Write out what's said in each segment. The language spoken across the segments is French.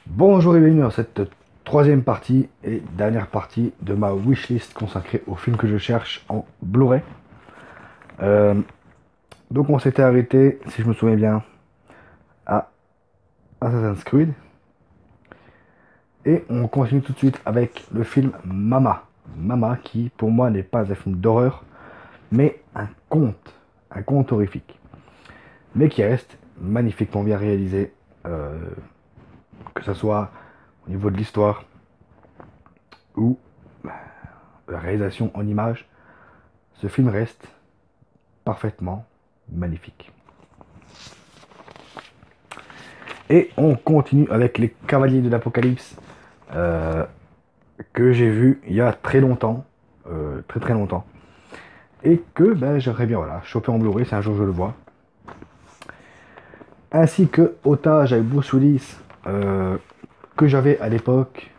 Bonjour et bienvenue dans cette troisième partie et dernière partie de ma wishlist consacrée aux films que je cherche en Blu-ray. Euh, donc on s'était arrêté, si je me souviens bien, à Assassin's Creed. Et on continue tout de suite avec le film Mama. Mama qui pour moi n'est pas un film d'horreur, mais un conte horrifique. Mais qui reste magnifiquement bien réalisé, euh, que ce soit au niveau de l'histoire ou la réalisation en images. Ce film reste parfaitement magnifique. Et on continue avec les Cavaliers de l'Apocalypse euh, que j'ai vu il y a très longtemps, très très longtemps, et que ben, j'aimerais bien voilà, choper en Blu-ray si un jour je le vois. Ainsi que Otage avec Bruce Willis que j'avais à l'époque,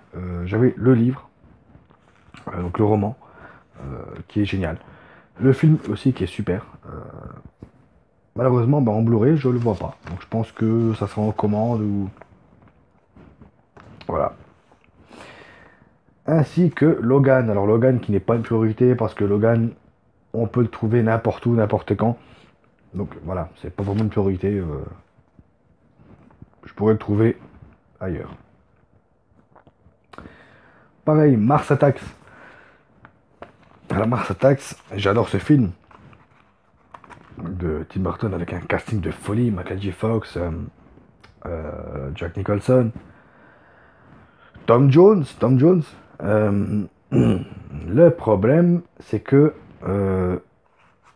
j'avais le livre, donc le roman, qui est génial. Le film aussi qui est super. Malheureusement, ben, en Blu-ray, je le vois pas. Donc je pense que ça sera en commande ou voilà. Ainsi que Logan. Alors Logan qui n'est pas une priorité parce que Logan, on peut le trouver n'importe où, n'importe quand. Donc voilà, c'est pas vraiment une priorité. Je pourrais le trouver ailleurs. Pareil, Mars Attacks. Alors Mars Attacks, j'adore ce film de Tim Burton avec un casting de folie, Michael J. Fox, Jack Nicholson, Tom Jones. Euh, le problème, c'est que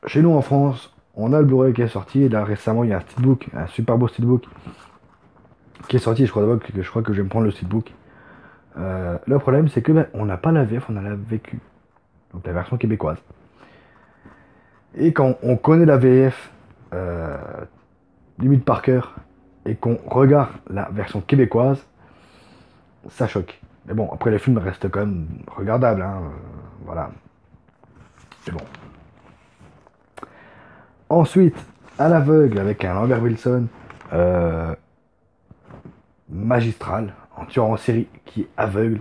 chez nous en France, on a le Blu-ray qui est sorti, et là récemment il y a un steelbook, un super beau steelbook qui est sorti, je crois que je vais me prendre le steelbook. Le problème c'est que ben, on n'a pas la VF, on a la VQ, donc la version québécoise. Et quand on connaît la VF limite par cœur et qu'on regarde la version québécoise, ça choque. Mais bon, après les films restent quand même regardables, hein, voilà. Mais bon. Ensuite, à l'aveugle avec un Lambert Wilson, euh, magistral, en tueur en série qui est aveugle.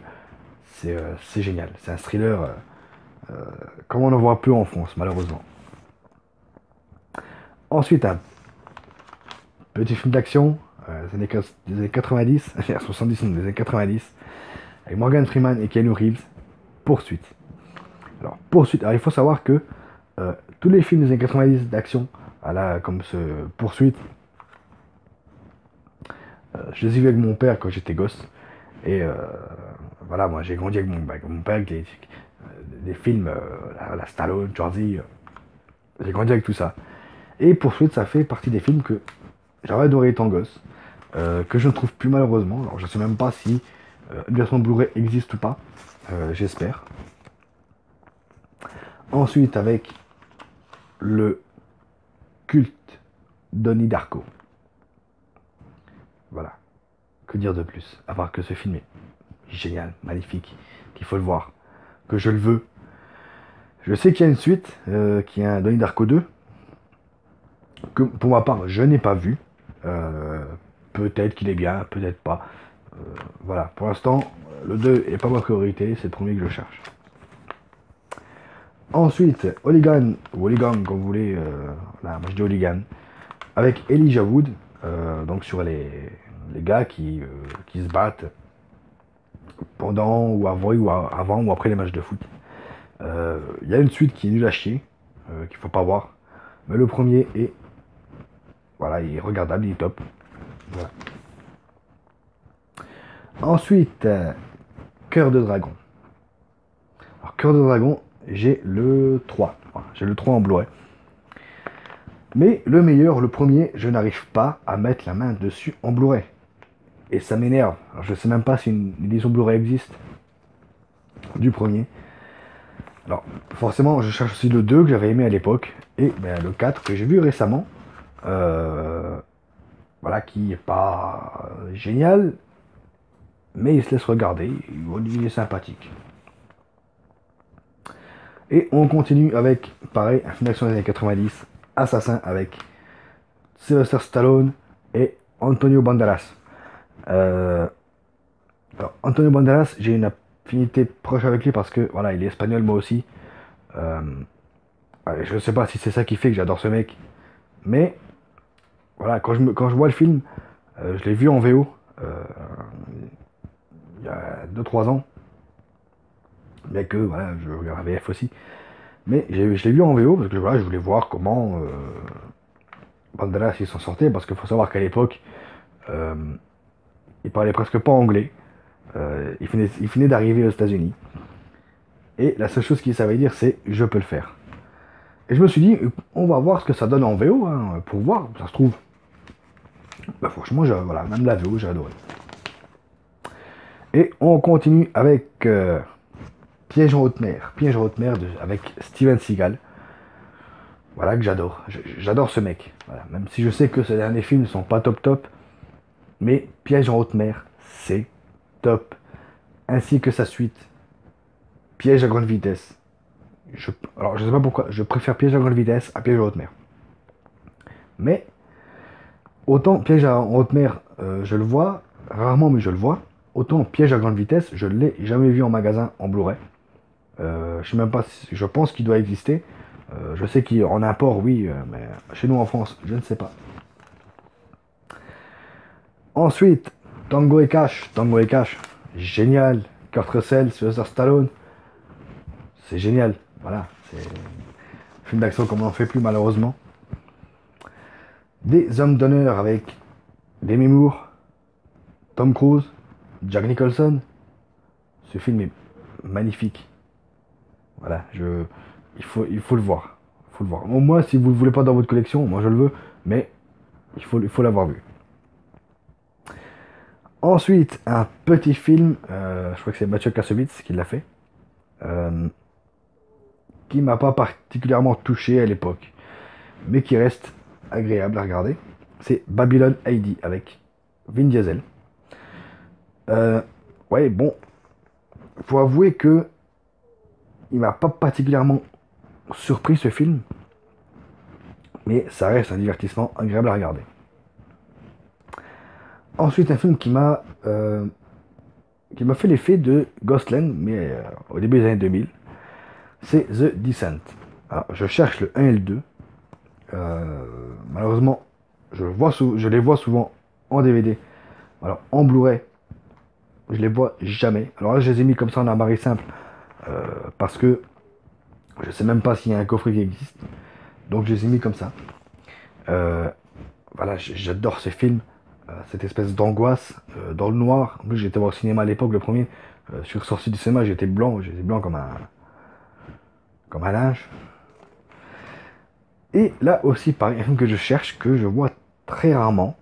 C'est génial. C'est un thriller comme on n'en voit plus en France, malheureusement. Ensuite, un petit film d'action des années 90, 70, des années 90, avec Morgan Freeman et Keanu Reeves, Poursuite. Alors, Poursuite, alors il faut savoir que tous les films des années 90 d'action, comme ce Poursuite, je les ai vus avec mon père quand j'étais gosse. Et voilà, moi j'ai grandi avec mon père, avec des films, la Stallone, Schwarzy, j'ai grandi avec tout ça. Et Poursuite, ça fait partie des films que j'aurais adoré étant gosse, que je ne trouve plus malheureusement. Alors je sais même pas si une version Blu-ray existe ou pas, j'espère. Ensuite, avec le culte Donnie Darko. Voilà, que dire de plus, à part que ce film est génial, magnifique, qu'il faut le voir, que je le veux. Je sais qu'il y a une suite, qui est un Donnie Darko 2, que pour ma part, je n'ai pas vu. Euh, Peut-être qu'il est bien, peut-être pas. Voilà, pour l'instant, le 2 est pas ma priorité, c'est le premier que je cherche. Ensuite, Hooligan, ou Hooligan, comme vous voulez, là, moi je dis Hooligan, avec Elijah Wood, donc sur les gars qui se battent pendant avant ou après les matchs de foot. Il y a une suite qui est nulle à chier, qu'il faut pas voir, mais le premier est, voilà, il est regardable, il est top. Voilà. Ensuite, Cœur de Dragon. Alors, Cœur de Dragon, j'ai le 3. Voilà, j'ai le 3 en Blu-ray. Mais le meilleur, le premier, je n'arrive pas à mettre la main dessus en Blu-ray. Et ça m'énerve. Alors, je sais même pas si une édition Blu-ray existe du premier. Alors, forcément, je cherche aussi le 2 que j'avais aimé à l'époque. Et ben, le 4 que j'ai vu récemment. Voilà, qui est pas génial. Mais il se laisse regarder. Il est sympathique. Et on continue avec, pareil, un film d'action des années 90, Assassin, avec Sylvester Stallone et Antonio Banderas. Euh, Antonio Banderas, j'ai une affinité proche avec lui parce que voilà, il est espagnol, moi aussi. Euh, je sais pas si c'est ça qui fait que j'adore ce mec, mais voilà, quand je vois le film, je l'ai vu en VO il y a 2 3 ans, bien que voilà, je regarde la VF aussi. Mais je l'ai vu en VO parce que voilà, je voulais voir comment Banderas il s'en sortait, parce qu'il faut savoir qu'à l'époque, euh, il parlait presque pas anglais. Il venait d'arriver aux États-Unis. Et la seule chose qu'il savait dire, c'est je peux le faire. Et je me suis dit, on va voir ce que ça donne en VO, hein, pour voir, ça se trouve. Bah, franchement, voilà, même la VO, j'ai adoré. Et on continue avec Piège en haute mer. Piège en haute mer avec Steven Seagal. Voilà, que j'adore. J'adore ce mec. Voilà, même si je sais que ces derniers films ne sont pas top top. Mais Piège en haute mer, c'est top. Ainsi que sa suite, Piège à grande vitesse. Alors, je sais pas pourquoi, je préfère Piège à grande vitesse à Piège en haute mer. Mais, autant Piège en haute mer, je le vois, rarement, mais je le vois. Autant Piège à grande vitesse, je ne l'ai jamais vu en magasin en Blu-ray. Je sais même pas, je pense qu'il doit exister. Je sais qu'en import, oui, mais chez nous en France, je ne sais pas. Ensuite, Tango et Cash. Tango et Cash, génial. Kurt Russell, Sylvester Stallone, c'est génial. Voilà, c'est un film d'action comme on n'en fait plus malheureusement. Des hommes d'honneur avec Demi Moore, Tom Cruise, Jack Nicholson. Ce film est magnifique. Voilà, il faut le voir. Il faut le voir. Au moins, si vous ne le voulez pas dans votre collection, moi je le veux, mais il faut l'avoir vu. Ensuite, un petit film, je crois que c'est Mathieu Kassovitz qui l'a fait, euh, qui m'a pas particulièrement touché à l'époque, mais qui reste agréable à regarder. C'est Babylon AD avec Vin Diesel. Euh, ouais, bon, faut avouer que il m'a pas particulièrement surpris ce film, mais ça reste un divertissement agréable à regarder. Ensuite, un film qui m'a fait l'effet de Ghostland, mais au début des années 2000, c'est The Descent. Alors, je cherche le 1 et le 2. Malheureusement, je les vois souvent en DVD. Alors, en Blu-ray, je les vois jamais. Alors là, je les ai mis comme ça en armoire simple, parce que je sais même pas s'il y a un coffret qui existe. Donc, je les ai mis comme ça. Euh, voilà, j'adore ces films. Cette espèce d'angoisse dans le noir. En plus, j'étais voir au cinéma à l'époque, le premier. Je suis ressorti du cinéma, j'étais blanc comme un linge. Et là aussi, pareil, un film que je cherche, que je vois très rarement,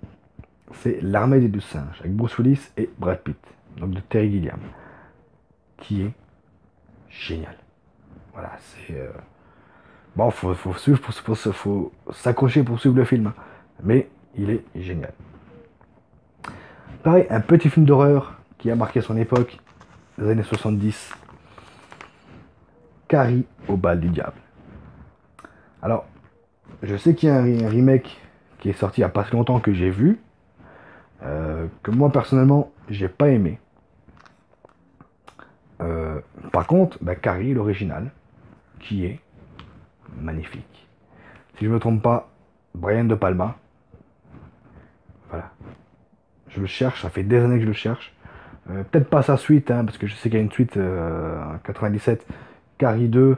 c'est L'Armée des 12 singes, avec Bruce Willis et Brad Pitt, donc de Terry Gilliam, qui est génial. Voilà, c'est... Bon, faut suivre, faut s'accrocher pour suivre le film, hein. Mais il est génial. Pareil, un petit film d'horreur qui a marqué son époque, les années 70, Carrie au bal du diable. Alors, je sais qu'il y a un remake qui est sorti il n'y a pas si longtemps que j'ai vu, que moi personnellement j'ai pas aimé. Par contre, bah, Carrie, l'original, qui est magnifique. Si je me trompe pas, Brian De Palma. Voilà. Je le cherche, ça fait des années que je le cherche. Peut-être pas sa suite, hein, parce que je sais qu'il y a une suite en 97, Carrie 2,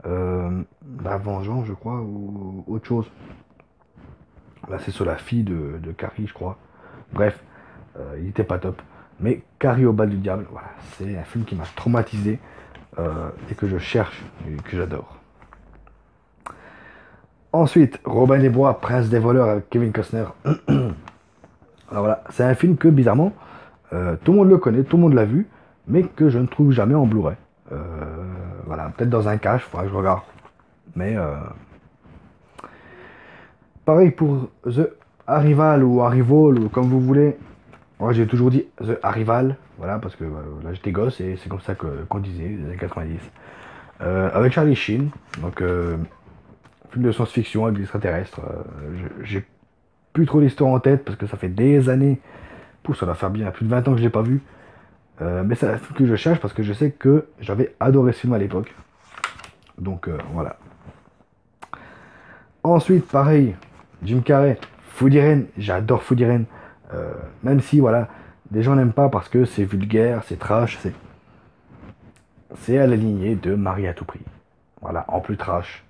La Vengeance, je crois, ou autre chose. Là, c'est sur la fille de Carrie, je crois. Bref, il était pas top. Mais Carrie au bal du diable, voilà, c'est un film qui m'a traumatisé et que je cherche et que j'adore. Ensuite, Robin des Bois, Prince des voleurs avec Kevin Costner. Alors voilà, c'est un film que bizarrement, tout le monde le connaît, tout le monde l'a vu, mais que je ne trouve jamais en Blu-ray. Voilà, peut-être dans un cache, il faudra que je regarde. Mais pareil pour The Arrival ou Arrival, ou comme vous voulez. Moi j'ai toujours dit The Arrival, voilà, parce que là j'étais gosse et c'est comme ça qu'on disait, les années 90. Avec Charlie Sheen, donc film de science-fiction avec des extraterrestres. J'ai plus trop l'histoire en tête parce que ça fait des années, pour ça doit faire bien plus de 20 ans que je l'ai pas vu. Mais c'est un film que je cherche parce que je sais que j'avais adoré ce film à l'époque. Donc voilà. Ensuite, pareil, Jim Carrey, Food Irene, j'adore Food Irene. Même si, voilà, des gens n'aiment pas parce que c'est vulgaire, c'est trash, c'est à la lignée de Marie à tout prix. Voilà, en plus trash,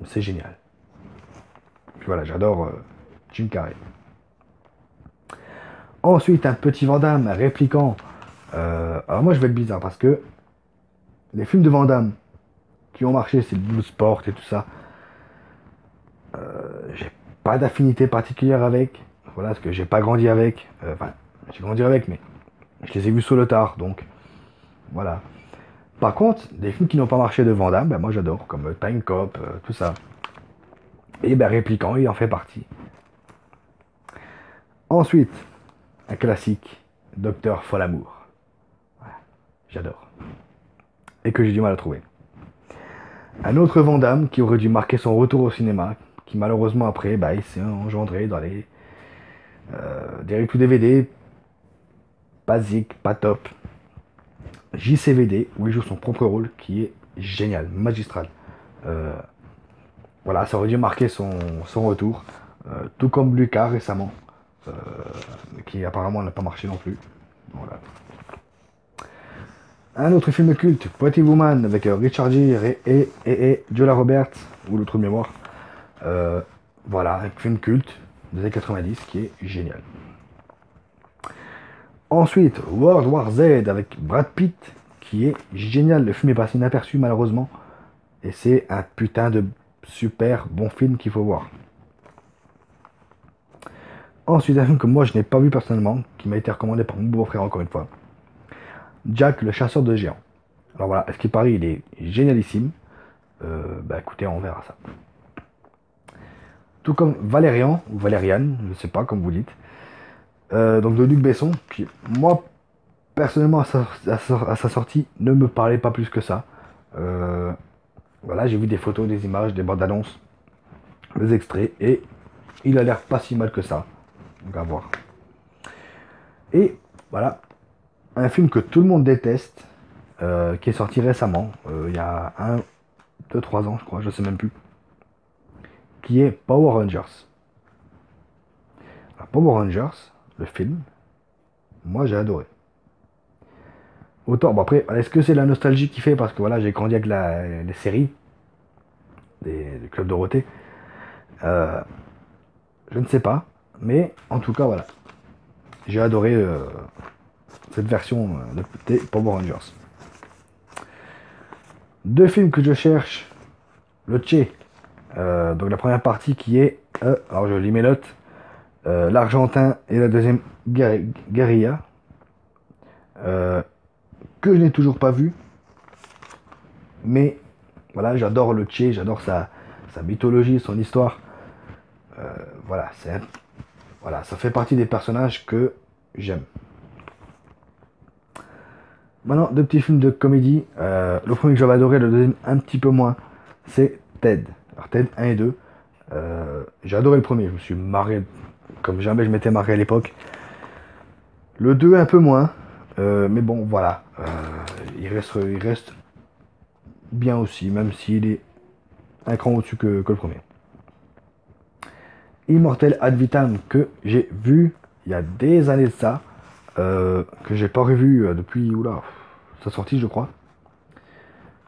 c'est génial. Puis voilà, j'adore Jim Carrey. Ensuite, un petit Van Damme répliquant. Alors moi, je vais être bizarre parce que les films de Van Damme qui ont marché, c'est le Blue Sport et tout ça. J'ai pas d'affinité particulière avec. Voilà, parce que j'ai pas grandi avec. Enfin, j'ai grandi avec, mais je les ai vus sur le tard, donc voilà. Par contre, des films qui n'ont pas marché de Van Damme, ben moi j'adore, comme Time Cop, tout ça. Et ben Répliquant, il en fait partie. Ensuite, un classique, Docteur Folamour. Voilà, j'adore. Et que j'ai du mal à trouver. Un autre Van Damme qui aurait dû marquer son retour au cinéma, qui malheureusement après, bah, il s'est engendré dans les direct ou DVD, basique, pas top. JCVD, où il joue son propre rôle, qui est génial, magistral. Euh, voilà, ça aurait dû marquer son retour. Tout comme Lucas récemment, euh, qui apparemment n'a pas marché non plus. Voilà. Un autre film culte, Pretty Woman, avec Richard Gere et Julia Roberts, ou l'autre de mémoire. Voilà, un film culte des années 90 qui est génial. Ensuite, World War Z avec Brad Pitt, qui est génial. Le film est passé inaperçu malheureusement. Et c'est un putain de super bon film qu'il faut voir. Ensuite, un film que moi je n'ai pas vu personnellement, qui m'a été recommandé par mon beau-frère encore une fois. Jack le chasseur de géants. Alors voilà, à ce qui paraît, il est génialissime. Bah écoutez, on verra ça. Tout comme Valérian, ou Valériane, je ne sais pas comme vous dites. Donc de Luc Besson, qui moi personnellement à sa sortie ne me parlait pas plus que ça. Voilà, j'ai vu des photos, des images, des bandes annonces, des extraits, et il a l'air pas si mal que ça. Donc à voir. Et voilà, un film que tout le monde déteste, qui est sorti récemment, il y a 3 ans je crois, je sais même plus, qui est Power Rangers. Alors, Power Rangers, le film, moi j'ai adoré. Autant, bon après, est-ce que c'est la nostalgie qui fait, parce que voilà, j'ai grandi avec les séries, des Clubs Dorothée, je ne sais pas, mais en tout cas voilà, j'ai adoré cette version de Power Rangers. Deux films que je cherche, le Che, donc la première partie qui est, alors je lis mes notes, l'Argentin et la deuxième guérilla, que je n'ai toujours pas vu, mais voilà, j'adore le Che, j'adore sa mythologie, son histoire. Voilà, voilà, ça fait partie des personnages que j'aime. Maintenant, deux petits films de comédie. Le premier que j'avais adoré, le deuxième un petit peu moins, c'est Ted. Alors Ted 1 et 2. J'ai adoré le premier, je me suis marré comme jamais je m'étais marré à l'époque. Le 2 un peu moins, mais bon voilà, il reste bien aussi, même s'il est un cran au-dessus que le premier. Immortel Ad Vitam, que j'ai vu il y a des années de ça, que j'ai pas revu depuis sa sortie je crois,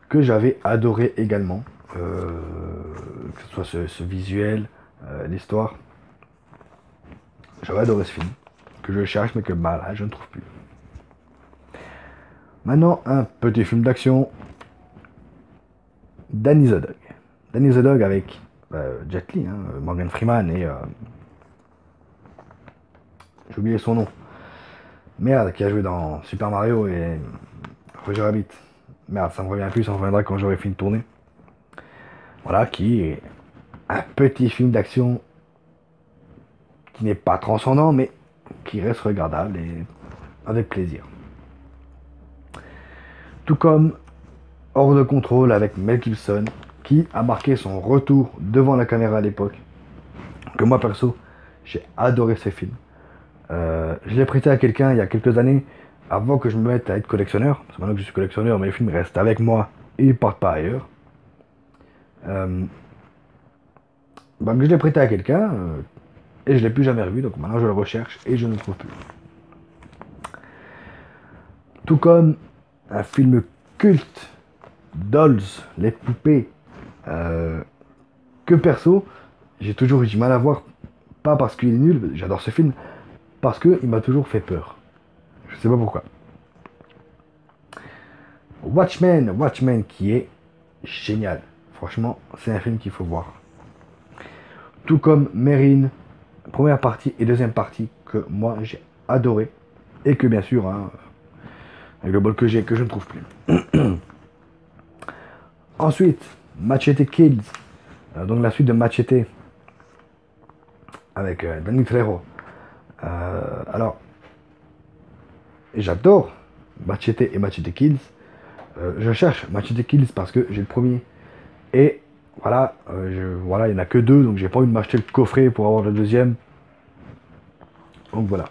que j'avais adoré également, que ce soit ce visuel, l'histoire. J'avais adoré ce film, que je cherche mais que bah, là, je ne trouve plus. Maintenant, un petit film d'action, Danny the Dog. Danny the Dog avec Jet Li, hein, Morgan Freeman et j'ai oublié son nom. Merde, qui a joué dans Super Mario et Roger Rabbit. Merde, ça me revient plus, ça me reviendra quand j'aurai fini de tourner. Voilà, qui est un petit film d'action qui n'est pas transcendant, mais qui reste regardable et avec plaisir. Tout comme Hors de contrôle avec Mel Gibson, qui a marqué son retour devant la caméra à l'époque. Que moi perso, j'ai adoré ce film. Je l'ai prêté à quelqu'un il y a quelques années. avant que je me mette à être collectionneur, parce que maintenant que je suis collectionneur, mes films restent avec moi et ils partent pas ailleurs. Euh, bah, que je l'ai prêté à quelqu'un et je l'ai plus jamais revu, donc maintenant je le recherche et je ne le trouve plus. Tout comme un film culte, Dolls, les poupées, euh, que perso, j'ai toujours eu du mal à voir, pas parce qu'il est nul, j'adore ce film, parce qu'il m'a toujours fait peur. Je sais pas pourquoi. Watchmen qui est génial. Franchement, c'est un film qu'il faut voir. Tout comme Merlin, première partie et deuxième partie, que moi j'ai adoré. Et que bien sûr, hein, avec le bol que j'ai, que je ne trouve plus. Ensuite, Machete Kills, donc la suite de Machete avec Danny Trejo. Alors, j'adore Machete et Machete Kills. Je cherche Machete Kills parce que j'ai le premier. Et voilà, voilà, il n'y en a que deux, donc j'ai pas envie de m'acheter le coffret pour avoir le deuxième. Donc voilà.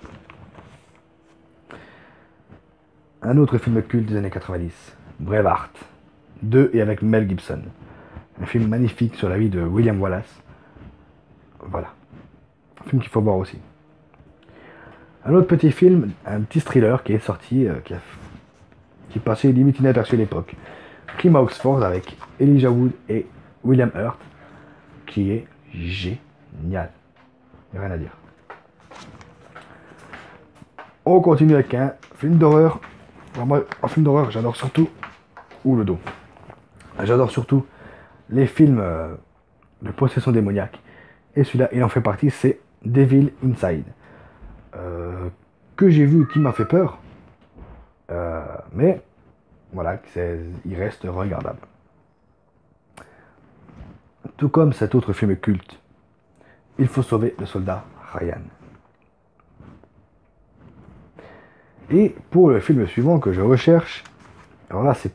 Un autre film culte des années 90, Braveheart, 2 et avec Mel Gibson. Un film magnifique sur la vie de William Wallace. Voilà. Un film qu'il faut voir aussi. Un autre petit film, un petit thriller qui est sorti, qui passait limite inaperçu à l'époque. Crime à Oxford avec Elijah Wood et William Hurt, qui est génial. Y a rien à dire. On continue avec un film d'horreur. Moi, en film d'horreur, j'adore surtout. Ou le dos. J'adore surtout les films de possession démoniaque. Et celui-là, il en fait partie, c'est Devil Inside. Que j'ai vu, qui m'a fait peur. Mais voilà, il reste regardable. Tout comme cet autre film culte, Il faut sauver le soldat Ryan. Et pour le film suivant que je recherche, alors là c'est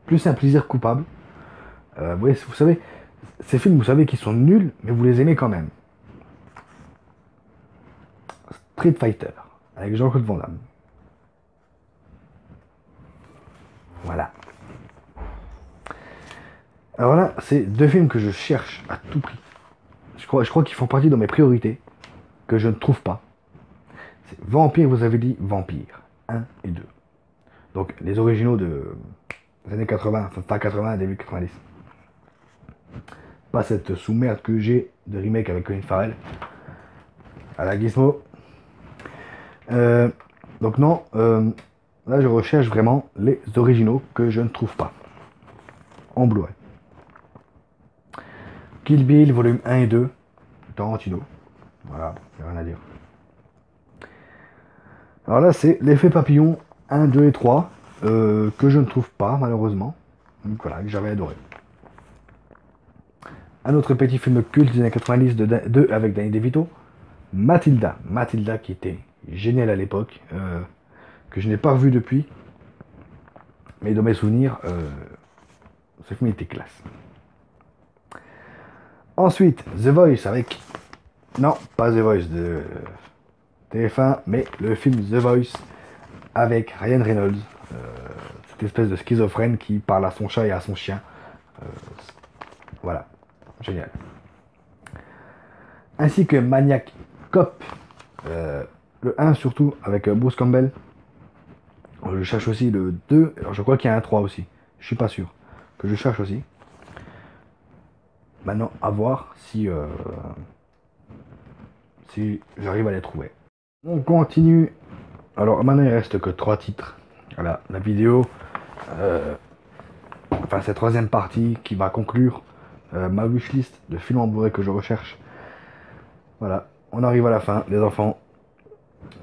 plus un plaisir coupable. Vous savez, ces films, vous savez qu'ils sont nuls, mais vous les aimez quand même. Street Fighter, avec Jean-Claude Van Damme. Voilà. Alors là, c'est deux films que je cherche à tout prix. Je crois qu'ils font partie de mes priorités, que je ne trouve pas. C'est Vampire, vous avez dit Vampire, 1 et 2. Donc les originaux des années 80, fin 80, début 90. Pas cette sous-merde que j'ai de remake avec Colin Farrell. À la Gizmo. Donc non, là je recherche vraiment les originaux que je ne trouve pas. En Blu-ray. Kill Bill, volume 1 et 2, Tarantino. Voilà, il n'y a rien à dire. Alors là, c'est l'effet papillon 1, 2 et 3, que je ne trouve pas, malheureusement. Donc voilà, que j'avais adoré. Un autre petit film culte des années 90 avec Danny DeVito, Matilda. Matilda qui était génial à l'époque, que je n'ai pas revu depuis. Mais dans mes souvenirs, ce film était classe. Ensuite, The Voice avec... Non, pas The Voice de TF1, mais le film The Voice avec Ryan Reynolds. Cette espèce de schizophrène qui parle à son chat et à son chien. Voilà, génial. Ainsi que Maniac Cop, le 1 surtout, avec Bruce Campbell. Je cherche aussi le 2, alors je crois qu'il y a un 3 aussi. Je suis pas sûr. Que je cherche aussi. Maintenant, à voir si j'arrive à les trouver. On continue. Alors maintenant il reste que 3 titres. Voilà, la vidéo. Enfin cette troisième partie qui va conclure ma wishlist de films en Blu-ray que je recherche. Voilà, on arrive à la fin, les enfants.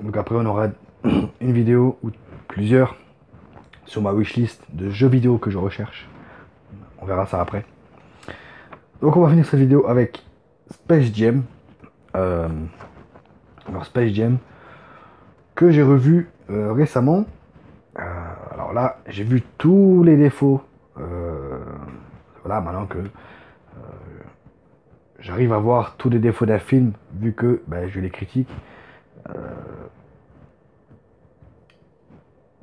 Donc après on aura une vidéo ou plusieurs sur ma wishlist de jeux vidéo que je recherche. On verra ça après. Donc on va finir cette vidéo avec Space Jam. Alors Space Jam que j'ai revu récemment. Alors là, j'ai vu tous les défauts. Voilà, maintenant que j'arrive à voir tous les défauts d'un film, vu que ben, je les critique.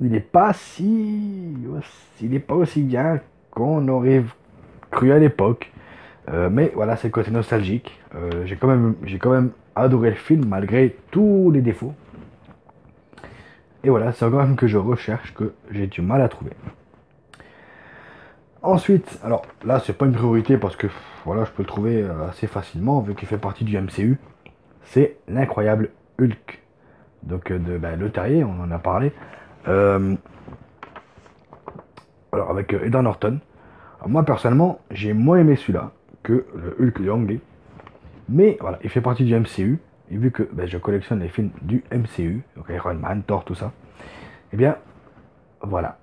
il n'est pas il n'est pas aussi bien qu'on aurait cru à l'époque. Mais voilà, c'est le côté nostalgique. J'ai quand même adoré le film malgré tous les défauts. Et voilà, c'est encore un film que je recherche, que j'ai du mal à trouver. Ensuite, alors là, c'est pas une priorité parce que voilà, je peux le trouver assez facilement vu qu'il fait partie du MCU. C'est l'incroyable Hulk. Donc Le Terrier, on en a parlé. Euh, alors avec Edward Norton. Alors, moi personnellement, j'ai moins aimé celui-là que le Hulk de Ang Lee. Mais voilà, il fait partie du MCU. Et vu que je collectionne les films du MCU, donc Iron Man, Thor, tout ça, et bien voilà.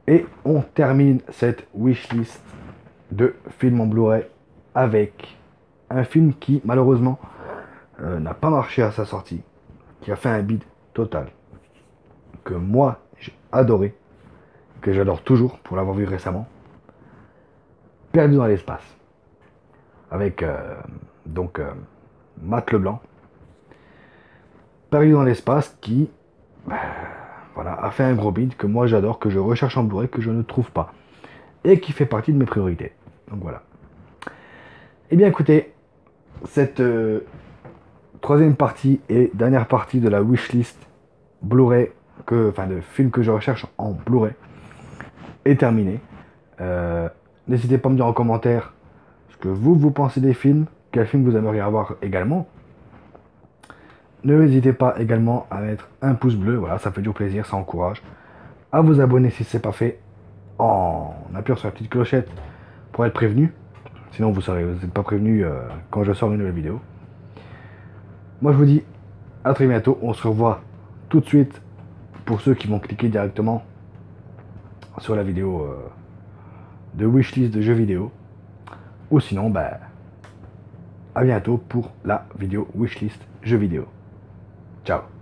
Et on termine cette wishlist de films en Blu-ray avec un film qui malheureusement n'a pas marché à sa sortie, qui a fait un bid total, que moi j'ai adoré, que j'adore toujours pour l'avoir vu récemment, Perdu dans l'espace, avec Matt Leblanc. Perdu dans l'espace qui voilà, a fait un gros bid que moi j'adore, que je recherche en Blu-ray, que je ne trouve pas, et qui fait partie de mes priorités. Donc voilà. Eh bien écoutez, cette troisième partie et dernière partie de la wishlist Blu-ray, de films que je recherche en Blu-ray, est terminée. N'hésitez pas à me dire en commentaire ce que vous pensez des films, quel film vous aimeriez avoir également. N'hésitez pas également à mettre un pouce bleu, voilà, ça fait toujours plaisir, ça encourage. À vous abonner si ce n'est pas fait, en appuyant sur la petite clochette pour être prévenu. Sinon vous n'êtes pas prévenu quand je sors une nouvelle vidéo. Moi je vous dis à très bientôt, on se revoit tout de suite pour ceux qui vont cliquer directement sur la vidéo de wishlist de jeux vidéo. Ou sinon, à bientôt pour la vidéo wishlist jeux vidéo. Ciao.